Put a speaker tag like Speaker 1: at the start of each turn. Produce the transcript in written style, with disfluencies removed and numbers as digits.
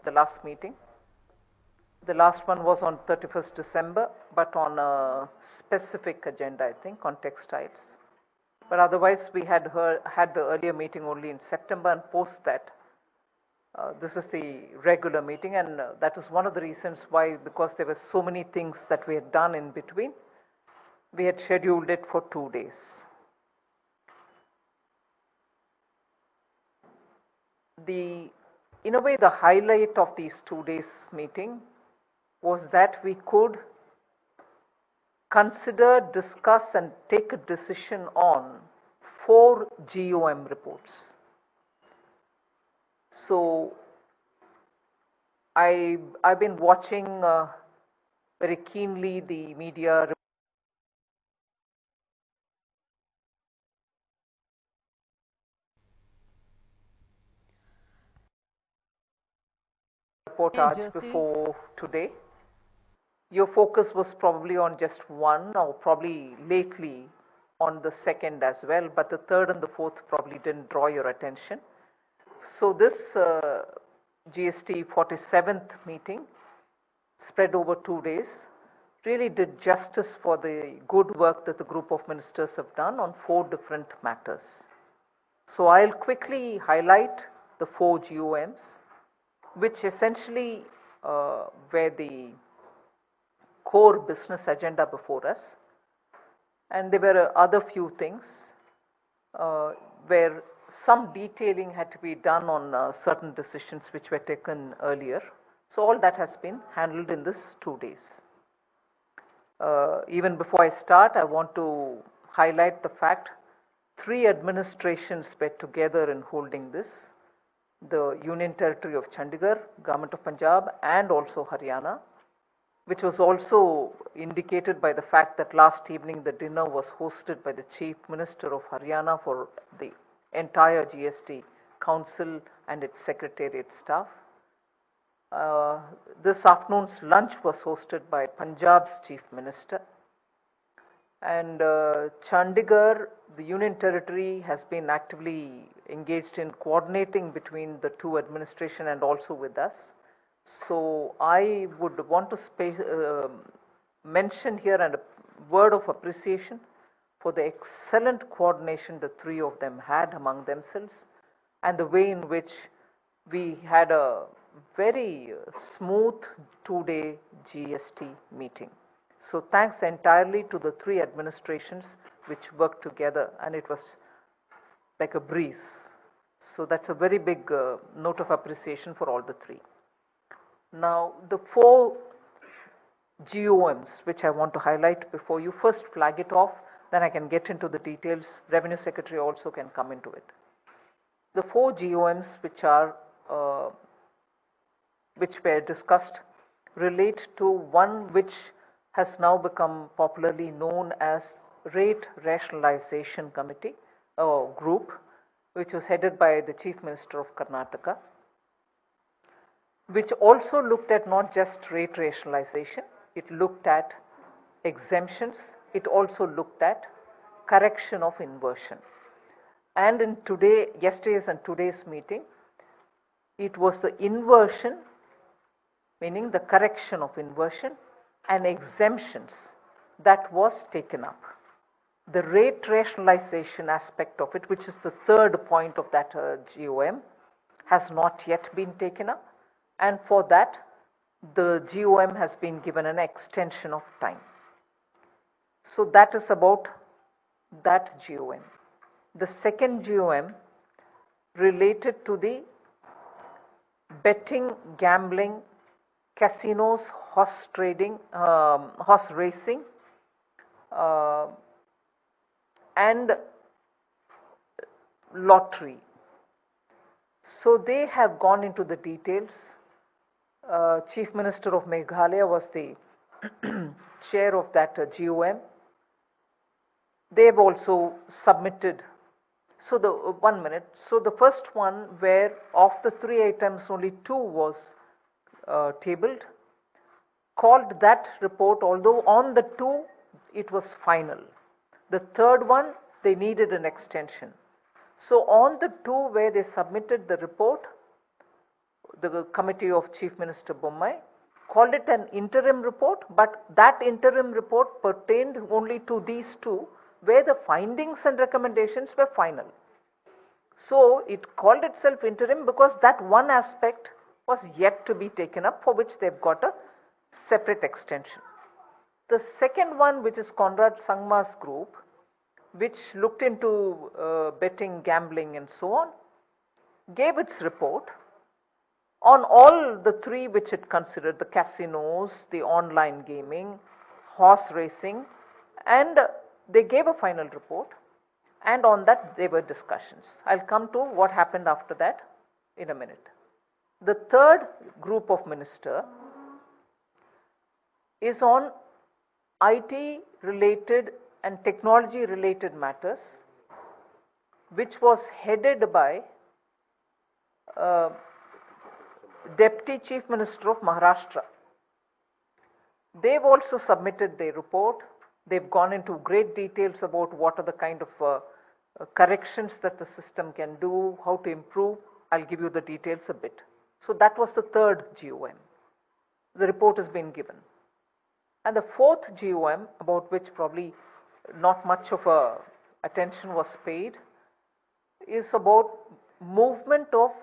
Speaker 1: the last meeting. The last one was on 31st December, but on a specific agenda, I think, on textiles. But otherwise, we had the earlier meeting only in September, and post that, this is the regular meeting, and that is one of the reasons why, because there were so many things that we had done in between, we had scheduled it for 2 days. In a way, the highlight of these 2 days meeting was that we could consider, discuss, and take a decision on 4 GOM reports. So I've been watching very keenly the media reportage before today. Your focus was probably on just one, or probably lately on the second as well, but the third and the fourth probably didn't draw your attention. So this GST 47th meeting, spread over 2 days, really did justice for the good work that the group of ministers have done on 4 different matters. So I'll quickly highlight the 4 GOMs, which essentially were the core business agenda before us. And there were other few things where some detailing had to be done on certain decisions which were taken earlier. So all that has been handled in this 2 days. Even before I start, I want to highlight the fact 3 administrations were together in holding this. The Union Territory of Chandigarh, Government of Punjab, and also Haryana, which was also indicated by the fact that last evening the dinner was hosted by the Chief Minister of Haryana for the entire GST Council and its Secretariat staff. This afternoon's lunch was hosted by Punjab's Chief Minister. And Chandigarh, the Union Territory, has been actively engaged in coordinating between the 2 administrations and also with us. So I would want to mention here a word of appreciation for the excellent coordination the 3 of them had among themselves, and the way in which we had a very smooth 2-day GST meeting. So thanks entirely to the 3 administrations which worked together, and it was like a breeze. So that's a very big note of appreciation for all the 3. Now the 4 GOMs which I want to highlight before you, first flag it off, then I can get into the details. Revenue Secretary also can come into it. The 4 GOMs which were discussed relate to one which has now become popularly known as Rate Rationalization Committee group, which was headed by the Chief Minister of Karnataka, which also looked at not just rate rationalization, it looked at exemptions, it also looked at correction of inversion. And in yesterday's and today's meeting, it was the inversion, meaning the correction of inversion, and exemptions that was taken up. The rate rationalization aspect of it, which is the third point of that GOM, has not yet been taken up, and for that the GOM has been given an extension of time. So that is about that GOM. The second GOM related to the betting, gambling, casinos, horse trading, horse racing, and lottery. So they have gone into the details. Chief Minister of Meghalaya was the chair of that GOM. They have also submitted. So the first one, where of the 3 items only 2 was tabled, called that report, although on the 2 it was final. The third one, they needed an extension. So on the 2 where they submitted the report, the committee of Chief Minister Bommai, called it an interim report, but that interim report pertained only to these two, where the findings and recommendations were final. So it called itself interim because that one aspect was yet to be taken up, for which they've got a separate extension. The second one, which is Conrad Sangma's group, which looked into betting, gambling and so on, gave its report on all the three which it considered: the casinos, the online gaming, horse racing, and they gave a final report, and on that there were discussions. I'll come to what happened after that in a minute. The third group of minister is on IT related and technology related matters, which was headed by Deputy Chief Minister of Maharashtra. They've also submitted their report. They've gone into great details about what are the kind of corrections that the system can do, how to improve. I'll give you the details a bit. So that was the third GOM. The report has been given. And the fourth GOM, about which probably not much of attention was paid, is about movement of